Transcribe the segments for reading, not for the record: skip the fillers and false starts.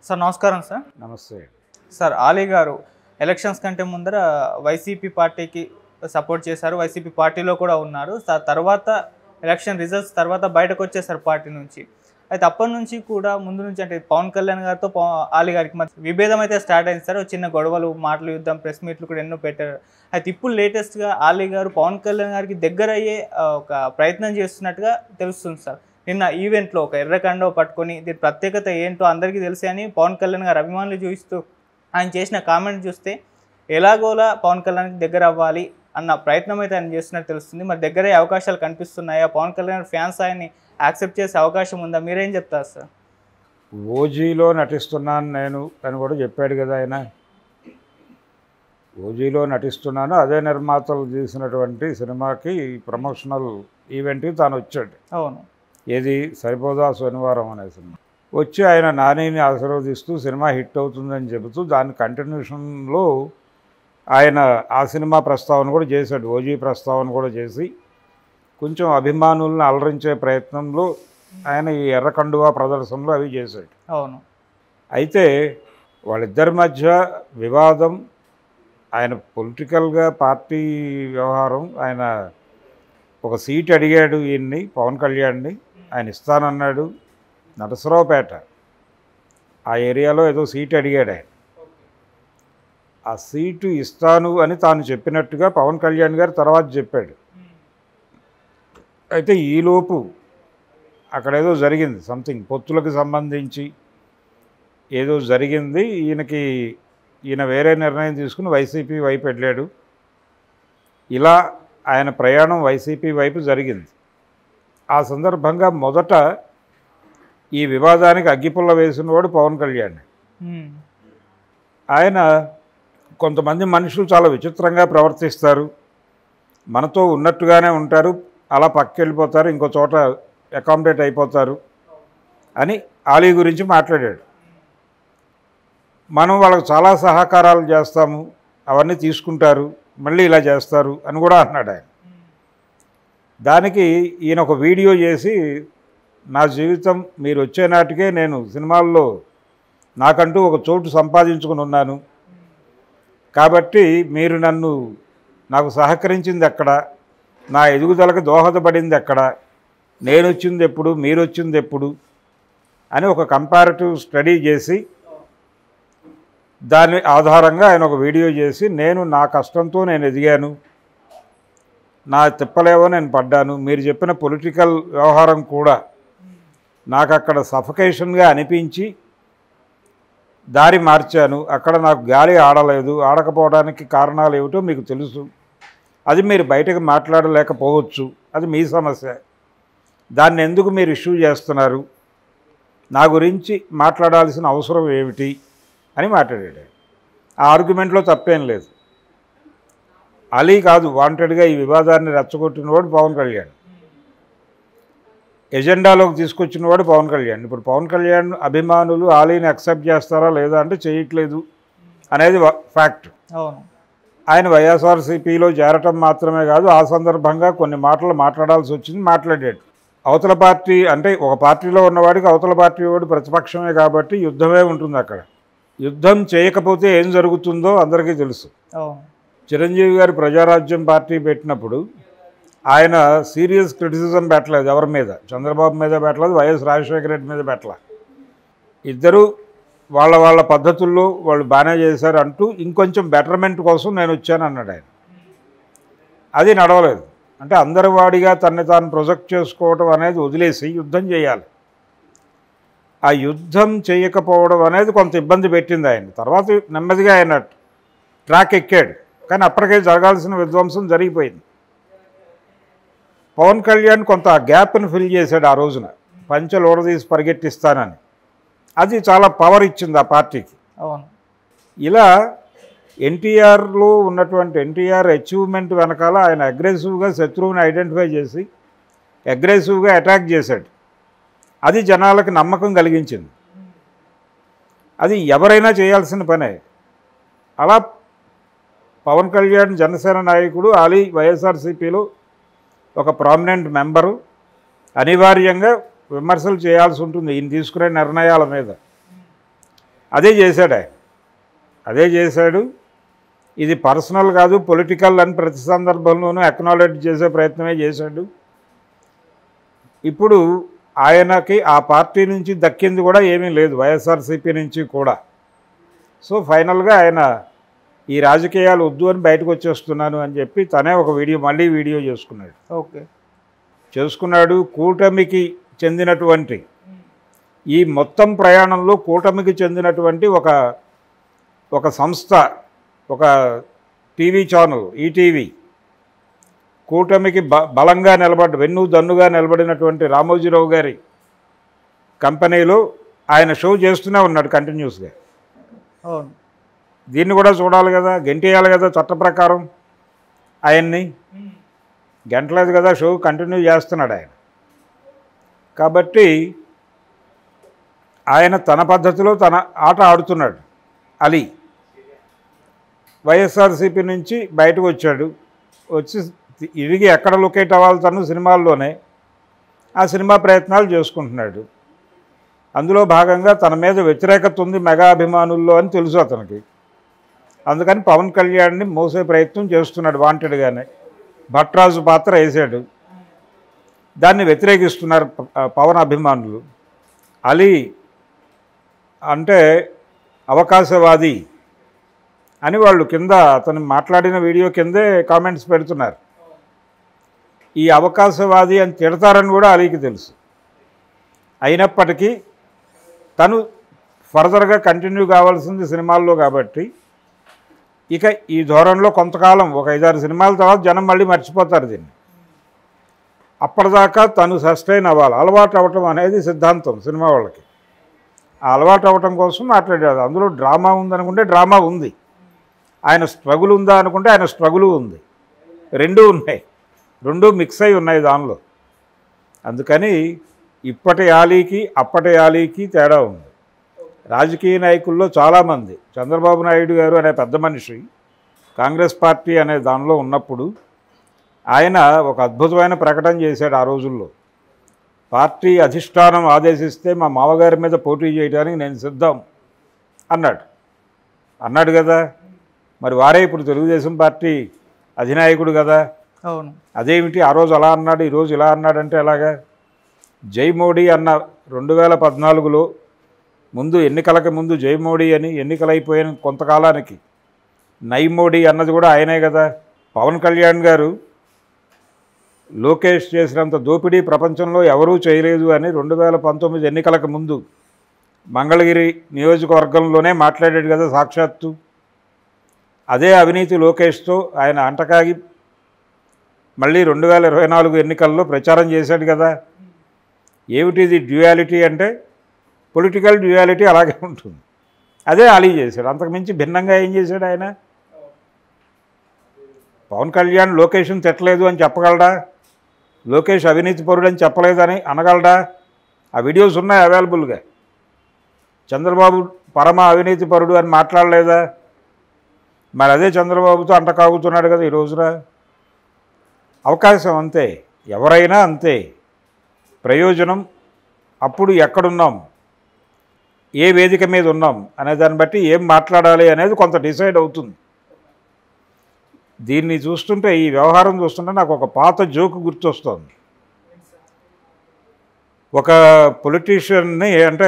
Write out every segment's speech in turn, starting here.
Sir నమస్కారం sir. నమస్తే sir Ali గారు ఎలక్షన్స్ కంటే ముందర వైసీపీ పార్టీకి సపోర్ట్ చేశారు, వైసీపీ పార్టీలో కూడా ఉన్నారు. తర్వాత ఎలక్షన్ రిజల్ట్స్ తర్వాత బయటకు వచ్చేసారు పార్టీ నుంచి. అయితే అప్పటి నుంచి కూడా ముందు నుంచి అంటే పవన్ కళ్యాణ్ గారితో ఆలీ గారికి మధ్య విభేదం అయితే స్టార్ట్ అయింది సార్. చిన్న గొడవలు, మాటలు యుద్ధం, ప్రెస్ మీట్లు కూడా ఎన్నో పెట్టారు. అయితే ఇప్పుడు లేటెస్ట్గా ఆలీ గారు పవన్ కళ్యాణ్ గారికి దగ్గర అయ్యే ఒక ప్రయత్నం చేస్తున్నట్టుగా తెలుస్తుంది సార్. నిన్న ఈవెంట్లో ఒక ఎర్ర కండవ పట్టుకొని దీని ప్రత్యేకత ఏంటో అందరికీ తెలిసే అని పవన్ కళ్యాణ్ గారు అభిమానులు చూపిస్తూ ఆయన చేసిన కామెంట్ చూస్తే ఎలాగోలా పవన్ కళ్యాణ్కి దగ్గర అవ్వాలి అన్న ప్రయత్నం అయితే ఆయన చేస్తున్నట్టు తెలుస్తుంది. మరి దగ్గర అవకాశాలు కనిపిస్తున్నాయా? పవన్ కళ్యాణ్ ఫ్యాన్స్ ఆయన్ని యాక్సెప్ట్ చేసే అవకాశం ఉందా? మీరేం చెప్తారు సార్? ఓజీలో నటిస్తున్నాను నేను అని కూడా చెప్పాడు కదా ఆయన. ఓజీలో నటిస్తున్నాను, అదే నిర్మాతలు తీసినటువంటి సినిమాకి ప్రమోషనల్ ఈవెంట్కి తాను వచ్చాడు. అవును, ఏది సరిపోదా శనివారం అనే సినిమా వచ్చి ఆయన నానిని ఆశీర్వదిస్తూ సినిమా హిట్ అవుతుందని చెబుతూ దాని కంటిన్యూషన్లో ఆయన ఆ సినిమా ప్రస్తావన కూడా చేశాడు. ఓజీ ప్రస్తావన కూడా చేసి కొంచెం అభిమానులను అలరించే ప్రయత్నంలో ఆయన ఈ ఎర్రకండువా ప్రదర్శనలు అవి చేశాడు. అవును. అయితే వాళ్ళిద్దరి మధ్య వివాదం, ఆయన పొలిటికల్గా పార్టీ వ్యవహారం, ఆయన ఒక సీట్ అడిగాడు ఈయన్ని, పవన్ కళ్యాణ్ని. ఆయన ఇస్తానన్నాడు. నరసరావుపేట ఆ ఏరియాలో ఏదో సీట్ అడిగాడు ఆయన. ఆ సీటు ఇస్తాను అని తాను చెప్పినట్టుగా పవన్ కళ్యాణ్ గారు తర్వాత చెప్పాడు. అయితే ఈలోపు అక్కడ ఏదో జరిగింది, సంథింగ్ పొత్తులకు సంబంధించి ఏదో జరిగింది. ఈయన వేరే నిర్ణయం తీసుకుని వైసీపీ వైపు వెళ్ళాడు. ఇలా ఆయన ప్రయాణం వైసీపీ వైపు జరిగింది. ఆ సందర్భంగా మొదట ఈ వివాదానికి అగ్గిపుల్ల వేసినవాడు పవన్ కళ్యాణ్. ఆయన కొంతమంది మనుషులు చాలా విచిత్రంగా ప్రవర్తిస్తారు, మనతో ఉన్నట్టుగానే ఉంటారు, అలా పక్కకెళ్ళిపోతారు, ఇంకో చోట అకామిడేట్ అయిపోతారు అని ఆలీ గురించి మాట్లాడాడు. మనం వాళ్ళకు చాలా సహకారాలు చేస్తాము, అవన్నీ తీసుకుంటారు, మళ్ళీ ఇలా చేస్తారు అని కూడా అన్నాడు ఆయన. దానికి ఈయన ఒక వీడియో చేసి, నా జీవితం మీరు వచ్చే నాటికే నేను సినిమాల్లో నాకంటూ ఒక చోటు సంపాదించుకుని ఉన్నాను, కాబట్టి మీరు నాకు సహకరించింది ఎక్కడ, నా ఎదుగుదలకు దోహదపడింది ఎక్కడ, నేను వచ్చింది ఎప్పుడు, మీరు వచ్చింది ఎప్పుడు అని ఒక కంపారిటివ్ స్టడీ చేసి దాని ఆధారంగా ఆయన ఒక వీడియో చేసి, నా కష్టంతో నేను ఎదిగాను, నా తిప్పలేవో నేను పడ్డాను, మీరు చెప్పిన పొలిటికల్ వ్యవహారం కూడా నాకు అక్కడ సఫకేషన్గా అనిపించి దారి మార్చాను, అక్కడ నాకు గాలి ఆడలేదు, ఆడకపోవడానికి కారణాలు ఏమిటో మీకు తెలుసు, అది మీరు బయటకు మాట్లాడలేకపోవచ్చు, అది మీ సమస్య, దాన్ని ఎందుకు మీరు ఇష్యూ చేస్తున్నారు, నా గురించి మాట్లాడాల్సిన అవసరం ఏమిటి అని మాట్లాడాడు. ఆ ఆర్గ్యుమెంట్లో తప్పేం లేదు. అలీ కాదు వాంటెడ్గా ఈ వివాదాన్ని రెచ్చగొట్టినవాడు పవన్ కళ్యాణ్, ఎజెండాలోకి తీసుకొచ్చినవాడు పవన్ కళ్యాణ్. ఇప్పుడు పవన్ కళ్యాణ్ అభిమానులు ఆలీని యాక్సెప్ట్ చేస్తారా లేదా అంటే చేయట్లేదు అనేది ఫ్యాక్ట్. ఆయన వైఎస్ఆర్సీపీలో చేరటం మాత్రమే కాదు, ఆ సందర్భంగా కొన్ని మాటలు మాట్లాడాల్సి వచ్చింది, మాట్లాడాడు. అవతల పార్టీ అంటే ఒక పార్టీలో ఉన్నవాడికి అవతల పార్టీ వాడు ప్రతిపక్షమే కాబట్టి యుద్ధమే ఉంటుంది. అక్కడ యుద్ధం చేయకపోతే ఏం జరుగుతుందో అందరికీ తెలుసు. చిరంజీవి గారు ప్రజారాజ్యం పార్టీ పెట్టినప్పుడు ఆయన సీరియస్ క్రిటిసిజం పెట్టలేదు ఎవరి మీద, చంద్రబాబు మీద పెట్టలేదు, వైఎస్ రాజశేఖర రెడ్డి మీద పెట్టలేదు. ఇద్దరు వాళ్ళ పద్ధతుల్లో వాళ్ళు బాగానే చేశారు అంటూ ఇంకొంచెం బెటర్మెంట్ కోసం నేను వచ్చాను అన్నాడు ఆయన. అది నడవలేదు. అంటే అందరి వాడిగా తనని తాను ప్రొజెక్ట్ చేసుకోవడం అనేది వదిలేసి యుద్ధం చేయాలి. ఆ యుద్ధం చేయకపోవడం అనేది కొంత ఇబ్బంది పెట్టింది ఆయన. తర్వాత నెమ్మదిగా ఆయన ట్రాక్ ఎక్కాడు, కానీ అప్పటికే జరగాల్సిన విధ్వంసం జరిగిపోయింది. పవన్ కళ్యాణ్ కొంత గ్యాప్ని ఫిల్ చేశాడు ఆ రోజున, పంచెలు ఓడదీసి పరిగెట్టిస్తానని. అది చాలా పవర్ ఇచ్చింది ఆ పార్టీకి. ఇలా ఎన్టీఆర్లో ఉన్నటువంటి ఎన్టీఆర్ అచీవ్మెంట్ వెనకాల ఆయన అగ్రెసివ్గా శత్రువుని ఐడెంటిఫై చేసి అగ్రెసివ్గా అటాక్ చేశాడు. అది జనాలకు నమ్మకం కలిగించింది. అది ఎవరైనా చేయాల్సిన పనే. అలా పవన్ కళ్యాణ్ జనసేన నాయకుడు, ఆలీ వైఎస్ఆర్సీపీలో ఒక ప్రామినెంట్ మెంబరు, అనివార్యంగా విమర్శలు చేయాల్సి ఉంటుంది ఈయన తీసుకునే నిర్ణయాల మీద. అదే చేశాడు ఆయన, అదే చేశాడు. ఇది పర్సనల్ కాదు, పొలిటికల్ అని ప్రతి సందర్భంలోనూ అక్నాలెడ్జ్ చేసే ప్రయత్నమే చేశాడు. ఇప్పుడు ఆయనకి ఆ పార్టీ నుంచి దక్కింది కూడా ఏమీ లేదు, వైఎస్ఆర్సీపీ నుంచి కూడా. సో ఫైనల్గా ఆయన ఈ రాజకీయాలు వద్దు అని బయటకు వచ్చేస్తున్నాను అని చెప్పి తనే ఒక మళ్ళీ వీడియో చేసుకున్నాడు. కూటమికి చెందినటువంటి ఈ మొత్తం ప్రయాణంలో కూటమికి చెందినటువంటి ఒక సంస్థ, ఒక టీవీ ఛానల్ ఈటీవీ, కూటమికి బలంగా వెన్నుదన్నుగా నిలబడినటువంటి రామోజీరావు గారి కంపెనీలో ఆయన షో చేస్తూనే ఉన్నాడు కంటిన్యూస్గా. దీన్ని కూడా చూడాలి కదా, గెంటేయాలి కదా చట్ట ప్రకారం. ఆయన్ని గెంటలేదు కదా, షో కంటిన్యూ చేస్తున్నాడు ఆయన. కాబట్టి ఆయన తన పద్ధతిలో తన ఆట ఆడుతున్నాడు. అలీ వైఎస్ఆర్సీపీ నుంచి బయటకు వచ్చి ఇరిగి ఎక్కడ లొకేట్ అవ్వాలి తను సినిమాల్లోనే ఆ సినిమా ప్రయత్నాలు చేసుకుంటున్నాడు. అందులో భాగంగా తన మీద వ్యతిరేకత ఉంది మెగా అభిమానుల్లో అని తెలుసు అతనికి. అందుకని పవన్ కళ్యాణ్ని మోసే ప్రయత్నం చేస్తున్నాడు వాంటెడ్గానే. భట్రాజు పాత్ర వేసాడు, దాన్ని వ్యతిరేకిస్తున్నారు పవన్ అభిమానులు. అలీ అంటే అవకాశవాది అని వాళ్ళు కింద అతను మాట్లాడిన వీడియో కిందే కామెంట్స్ పెడుతున్నారు. ఈ అవకాశవాది అని తిడతారని కూడా అలీకి తెలుసు. అయినప్పటికీ తను ఫర్దర్గా కంటిన్యూ కావాల్సింది సినిమాల్లో కాబట్టి ఇక ఈ ధోరణిలో కొంతకాలం ఒక 5-6 సినిమాల తర్వాత జనం మళ్ళీ మర్చిపోతారు దీన్ని. అప్పటిదాకా తను సస్టైన్ అవ్వాలి. అలవాటు అవ్వటం అనేది సిద్ధాంతం సినిమా వాళ్ళకి. ఆ అలవాటు అవ్వటం కోసం మాట్లాడారు. అందులో డ్రామా ఉందనుకుంటే డ్రామా ఉంది, ఆయన స్ట్రగుల్ ఉందా అనుకుంటే ఆయన స్ట్రగులు ఉంది. రెండూ ఉన్నాయి, రెండూ మిక్స్ అయి ఉన్నాయి దానిలో. అందుకని ఇప్పటి ఆలీకి అప్పటి ఆలీకి తేడా ఉంది. రాజకీయ నాయకుల్లో చాలామంది, చంద్రబాబు నాయుడు గారు అనే పెద్ద మనిషి కాంగ్రెస్ పార్టీ అనే దానిలో ఉన్నప్పుడు ఆయన ఒక అద్భుతమైన ప్రకటన చేశాడు. ఆ రోజుల్లో పార్టీ అధిష్టానం ఆదేశిస్తే మా మామగారి మీద పోటీ చేయడానికి నేను సిద్ధం అన్నాడు కదా. మరి వారే ఇప్పుడు తెలుగుదేశం పార్టీ అధినాయకుడు కదా. అవును. అదేమిటి ఆ రోజు అలా అన్నాడు ఈరోజు ఇలా అన్నాడంటే ఎలాగా? జై మోడీ అన్న 2014లో ముందు ఎన్నికలకి ముందు జై మోడీ అని, ఎన్నికలైపోయిన కొంతకాలానికి నై మోడీ అన్నది కూడా ఆయనే కదా. పవన్ కళ్యాణ్ గారు లోకేష్ చేసినంత దోపిడీ ప్రపంచంలో ఎవరూ చేయలేదు అని 2019 ఎన్నికలకు ముందు మంగళగిరి నియోజకవర్గంలోనే మాట్లాడాడు కదా సాక్షాత్తు. అదే అవినీతి లోకేష్తో ఆయన అంటకాగి మళ్ళీ 2024 ఎన్నికల్లో ప్రచారం చేశాడు కదా. ఏమిటిది డ్యూయాలిటీ అంటే? పొలిటికల్ డ్యూయాలిటీ అలాగే ఉంటుంది. అదే అలీ చేశాడు. అంతకుమించి భిన్నంగా ఏం చేశాడు ఆయన? పవన్ కళ్యాణ్ లోకేష్ని తిట్టలేదు అని చెప్పగలడా? లోకేష్ అవినీతి పరుడు అని చెప్పలేదని అనగలడా? ఆ వీడియోస్ ఉన్నాయి అవైలబుల్గా. చంద్రబాబు పరమ అవినీతి పరుడు అని మాట్లాడలేదా? మరి అదే చంద్రబాబుతో అంటకాగుతున్నాడు కదా ఈ రోజున. అవకాశం అంతే, ఎవరైనా అంతే. ప్రయోజనం అప్పుడు ఎక్కడున్నాం, ఏ వేదిక మీద ఉన్నాం అనే దాన్ని బట్టి ఏం మాట్లాడాలి అనేది కొంత డిసైడ్ అవుతుంది. దీన్ని చూస్తుంటే, ఈ వ్యవహారం చూస్తుంటే నాకు ఒక పాత జోకు గుర్తొస్తుంది. ఒక పొలిటీషియన్ని అంటే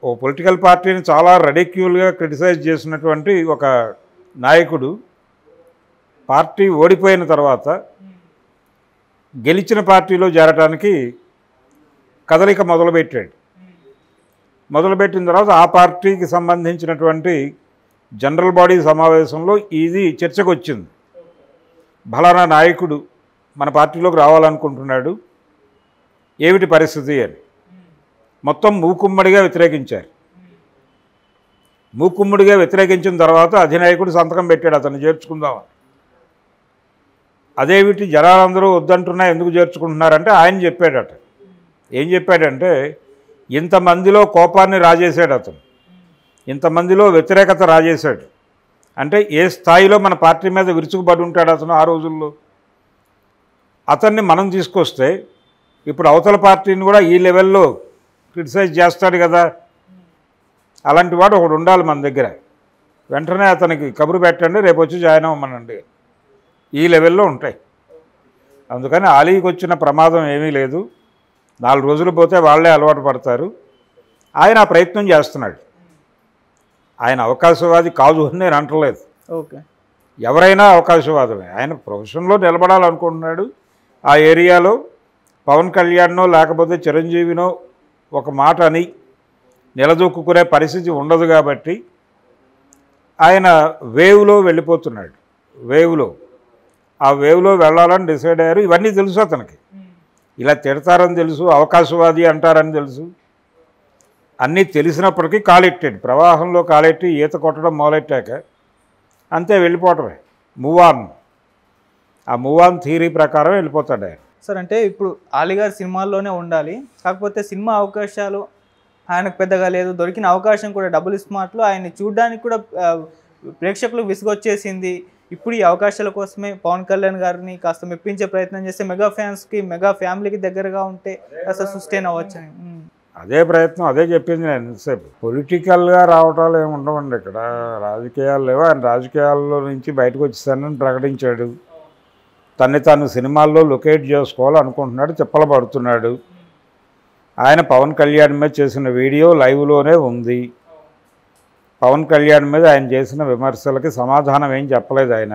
ఓ పొలిటికల్ పార్టీని చాలా రెడిక్యూల్గా క్రిటిసైజ్ చేసినటువంటి ఒక నాయకుడు పార్టీ ఓడిపోయిన తర్వాత గెలిచిన పార్టీలో చేరటానికి కదలిక మొదలుపెట్టిన తర్వాత ఆ పార్టీకి సంబంధించినటువంటి జనరల్ బాడీ సమావేశంలో ఇది చర్చకు వచ్చింది. ఫలానా నాయకుడు మన పార్టీలోకి రావాలనుకుంటున్నాడు, ఏమిటి పరిస్థితి అని మొత్తం మూకుమ్మడిగా వ్యతిరేకించారు. మూకుమ్మడిగా వ్యతిరేకించిన తర్వాత అధినాయకుడు సంతకం పెట్టాడు అతన్ని చేర్చుకుందామని. అదేమిటి జనాలందరూ వద్దంటున్నా ఎందుకు చేర్చుకుంటున్నారంటే ఆయన చెప్పాడట. ఏం చెప్పాడంటే, ఇంతమందిలో కోపాన్ని రాజేశాడు అతను, ఇంతమందిలో వ్యతిరేకత రాజేశాడు. అంటే ఏ స్థాయిలో మన పార్టీ మీద విరుచుకుపడి ఉంటాడు అతను ఆ రోజుల్లో. అతన్ని మనం తీసుకొస్తే ఇప్పుడు అవతల పార్టీని కూడా ఈ లెవెల్లో క్రిటిసైజ్ చేస్తాడు కదా. అలాంటి వాడు ఒకడు ఉండాలి మన దగ్గర. వెంటనే అతనికి కబురు పెట్టండి, రేపు వచ్చి జాయిన్ అవ్వమనండి. ఈ లెవెల్లో ఉంటాయి. అందుకని ఆలీకి వచ్చిన ప్రమాదం ఏమీ లేదు. 4 రోజులు పోతే వాళ్ళే అలవాటు పడతారు. ఆయన ఆ ప్రయత్నం చేస్తున్నాడు. ఆయన అవకాశవాది కాదు అని నేను అంటలేదు. ఓకే, ఎవరైనా అవకాశవాదమే. ఆయన ప్రొఫెషన్లో నిలబడాలనుకుంటున్నాడు. ఆ ఏరియాలో పవన్ కళ్యాణ్నో లేకపోతే చిరంజీవినో ఒక మాట అని నిలదొక్కునే పరిస్థితి ఉండదు కాబట్టి ఆయన వేవ్లో వెళ్ళిపోతున్నాడు. ఆ వేవ్లో వెళ్ళాలని డిసైడ్ అయ్యారు. ఇవన్నీ తెలుసు అతనికి. ఇలా తిడతారని తెలుసు, అవకాశవాది అంటారని తెలుసు. అన్నీ తెలిసినప్పటికీ కాలెట్టాడు. ప్రవాహంలో కాలెట్టి ఈత కొట్టడం మొదలెట్టాక అంతే వెళ్ళిపోవటమే. మూవ్ ఆన్ థియరీ ప్రకారం వెళ్ళిపోతాడు ఆయన. సార్ అంటే ఇప్పుడు ఆలీ గారు సినిమాల్లోనే ఉండాలి, కాకపోతే సినిమా అవకాశాలు ఆయనకు పెద్దగా లేదు. దొరికిన అవకాశం కూడా డబుల్ స్మార్ట్లో ఆయన్ని చూడడానికి కూడా ప్రేక్షకులకు విసుగొచ్చేసింది. ఇప్పుడు ఈ అవకాశాల కోసమే పవన్ కళ్యాణ్ గారిని కాస్త మెప్పించే ప్రయత్నం చేస్తే మెగా ఫ్యాన్స్కి, మెగా ఫ్యామిలీకి దగ్గరగా ఉంటే కాస్త సస్టైన్ అవ్వచ్చని. అదే ప్రయత్నం, అదే చెప్పింది నేను ఎంతసేపు. పొలిటికల్గా రావటాలు ఏమి ఉండవండి ఇక్కడ. రాజకీయాలు లేవు. ఆయన రాజకీయాల్లో నుంచి బయటకు వచ్చేసానని ప్రకటించాడు. తన్ని తాను సినిమాల్లో లొకేట్ చేసుకోవాలనుకుంటున్నాడు, తిప్పలు పడుతున్నాడు. ఆయన పవన్ కళ్యాణ్ మీద చేసిన వీడియో లైవ్లోనే ఉంది. పవన్ కళ్యాణ్ మీద ఆయన చేసిన విమర్శలకి సమాధానం ఏం చెప్పలేదు. ఆయన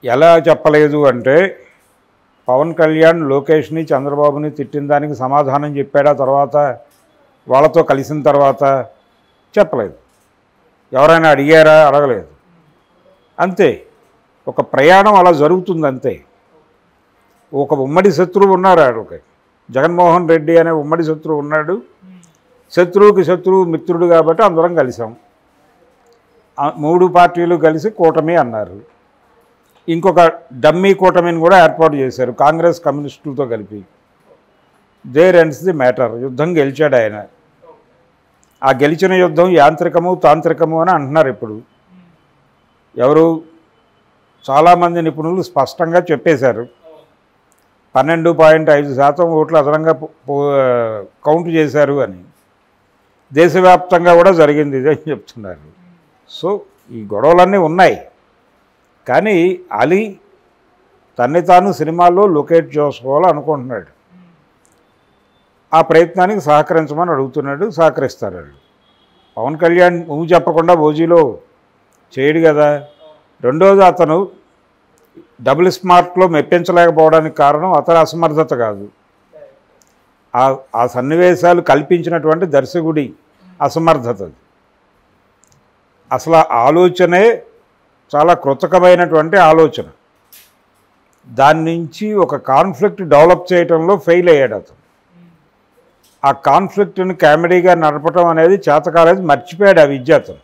ఎలా చెప్పలేదు అంటే, పవన్ కళ్యాణ్ లోకేష్ని చంద్రబాబుని తిట్టిన దానికి సమాధానం చెప్పాడా తర్వాత వాళ్ళతో కలిసిన తర్వాత? చెప్పలేదు. ఎవరైనా అడిగారా? అడగలేదు. అంతే. ఒక ప్రయాణం అలా జరుగుతుంది అంతే. ఒక ఉమ్మడి శత్రువు ఉన్నారు. ఆడికి జగన్మోహన్ రెడ్డి అనే ఉమ్మడి శత్రువు ఉన్నాడు. శత్రువుకి శత్రువు మిత్రుడు కాబట్టి అందరం కలిసాం. 3 పార్టీలు కలిసి కూటమి అన్నారు. ఇంకొక డమ్మీ కూటమిని కూడా ఏర్పాటు చేశారు కాంగ్రెస్ కమ్యూనిస్టులతో కలిపి. There ends the matter. యుద్ధం గెలిచాడు ఆయన. ఆ గెలిచిన యుద్ధం యాంత్రికము తాంత్రికము అని అంటున్నారు ఇప్పుడు. ఎవరు? చాలామంది నిపుణులు స్పష్టంగా చెప్పేశారు. 12.5% ఓట్లు అదనంగా కౌంట్ చేశారు అని. దేశవ్యాప్తంగా కూడా జరిగింది ఇదే చెప్తున్నారు. సో ఈ గొడవలన్నీ ఉన్నాయి. కానీ అలీ తన్ని తాను సినిమాల్లో లొకేట్ చేసుకోవాలనుకుంటున్నాడు. ఆ ప్రయత్నానికి సహకరించమని అడుగుతున్నాడు. సహకరిస్తారు. పవన్ కళ్యాణ్ నువ్వు చెప్పకుండా ఓజీలో చేయడు కదా. రెండోది, అతను డబుల్ స్మార్ట్లో మెప్పించలేకపోవడానికి కారణం అతని అసమర్థత కాదు, ఆ సన్నివేశాలు కల్పించినటువంటి దర్శకుడి అసమర్థత. అసలు ఆలోచనే చాలా కృతకమైనటువంటి ఆలోచన. దాని నుంచి ఒక కాన్ఫ్లిక్ట్ డెవలప్ చేయడంలో ఫెయిల్ అయ్యాడు అతను. ఆ కాన్ఫ్లిక్ట్ని కామెడీగా నడపడం అనేది చేతకాలేదు, మర్చిపోయాడు ఆ విద్య అతను.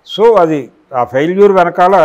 సో అది ఆ ఫెయిల్యూర్ వెనకాల